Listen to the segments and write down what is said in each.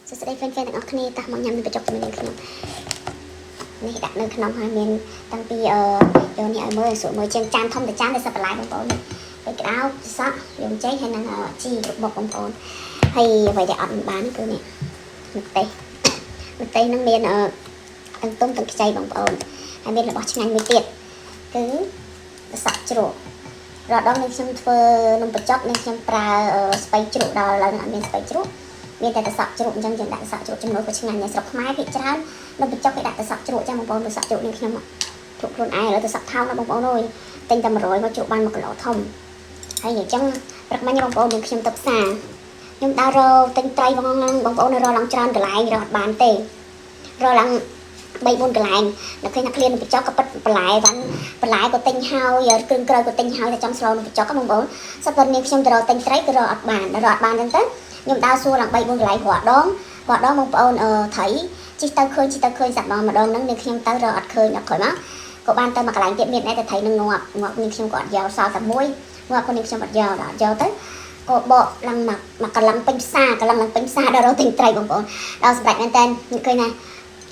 Sẽ đây fan fanទាំងគ្នាតោះមកញ៉ាំនំបញ្ចុកជាមួយនឹងខ្ញុំនេះដាក់នៅក្នុងហើយមានតាំងពីយកនេះឲ្យមើលស្រួលមើលជាងចានធំទៅចានដែលសិបបន្លែបងប្អូនពេលក្តៅសក់យើងចេញហើយនឹងជីគ្រប់មុខបងប្អូនហើយអ្វីដែលអត់បានគឺនេះម្ទេសនឹងមានទាំងទុំទាំងខ្ចីបងប្អូនហើយមានរបស់ឆ្ងាញ់មួយទៀតគឺសក់ជ្រក់រដងនេះខ្ញុំធ្វើនំបញ្ចុកនេះខ្ញុំប្រើស្ពៃជ្រក់ដល់ឡើងអត់មានស្ពៃជ្រក់មានតែសក់ជ្រក់អញ្ចឹងយើងដាក់សក់ជ្រក់ចំណូលក៏ឆ្ងាញ់ដែរស្រុកខ្មែរភាគច្រើននំបញ្ចុកគេដាក់តែសក់ជ្រក់ចឹងបងប្អូនមើលសក់ជ្រក់នេះខ្ញុំជ្រក់ខ្លួនឯងឥឡូវទៅសក់ថោកណាបងប្អូនអើយទិញតែ100មកជ្រក់បាន1គីឡូធំហើយអញ្ចឹងព្រឹកមិញបងប្អូនខ្ញុំទៅផ្សារខ្ញុំដើររកទិញត្រីបងប្អូនរកឡើងច្រើនកន្លែងរកអត់បានទេរកឡើង3-4កន្លែងនៅឃើញថាឃ្លាននំបញ្ចុកក៏ប៉ិតបន្លែក៏ទិញហើយគ្រឿងក្រៅក៏ទិញហើយតែចង់ស្លនំបញ្ចុកបងប្អូនសប្តាហ៍នេះខ្ញុំទៅរកទិញត្រីក៏រកអត់បានចឹងទៅខ្ញុំដើរសួរឡើង3-4កន្លែងរាល់ដងបងប្អូនត្រីជីទៅឃើញសាប់ម្ដងហ្នឹងនេះខ្ញុំទៅរកអត់ឃើញដល់ក្រោយមកក៏បានទៅមកកន្លែងទៀតមានតែត្រីនឹងងាប់នេះខ្ញុំក៏អត់យកសល់តែមួយងាប់នេះខ្ញុំអត់យកទៅក៏បកឡើងមកកន្លងពេញផ្សារដល់រកទិញត្រីបងប្អូនដល់សម្រាប់មែនតើឃើញណា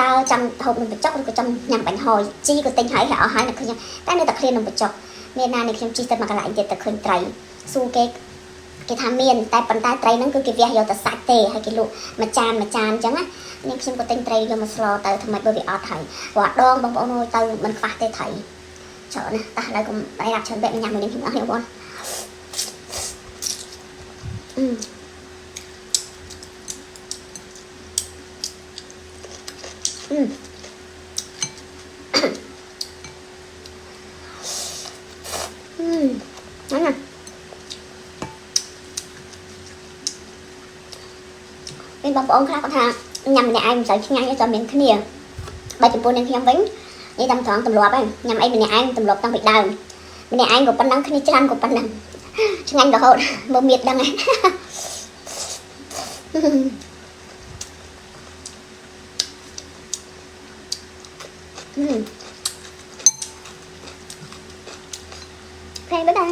តើចង់ហូបនំបញ្ចុកឬក៏ចង់ញ៉ាំបាញ់ហយជីក៏ទិញហើយអស់ហើយនៅឃើញតែនៅតែឃ្លាននំបញ្ចុកមានណានេះខ្ញុំជីទៅមកកន្លែងទៀតទៅឃើញត្រីសួរគេថាមានតែប៉ុន្តែត្រីហ្នឹងគឺគេវះយកតែសាច់ទេហើយគេលក់មួយចានអញ្ចឹងណានេះខ្ញុំក៏ទិញត្រីយកមកស្លទៅថ្មីបើវាអត់ហើយរាល់ដងបងប្អូនអើយទៅមិនខ្វះទេត្រីច្រើនណាស់តោះឥឡូវកុំបាយដាក់ច្រើនពេកញ៉ាំមួយនេះខ្ញុំអស់បងប្អូនហ្នឹងណាមានបងប្អូនខ្លះគាត់ថាញ៉ាំម្នាក់ឯងមិនសូវឆ្ងាញ់ទេចាំមានគ្នាបើចំពោះនឹងខ្ញុំវិញនិយាយតាមត្រង់ទម្លាប់ហ្នឹងញ៉ាំអីម្នាក់ឯងទម្លាប់តាំងពីដើមម្នាក់ឯងក៏ប៉ុណ្ណឹងគ្នាច្រើនក៏ប៉ុណ្ណឹងឆ្ងាញ់រហូតមើលមៀតដឹងហ៎ផ្លែបដែរ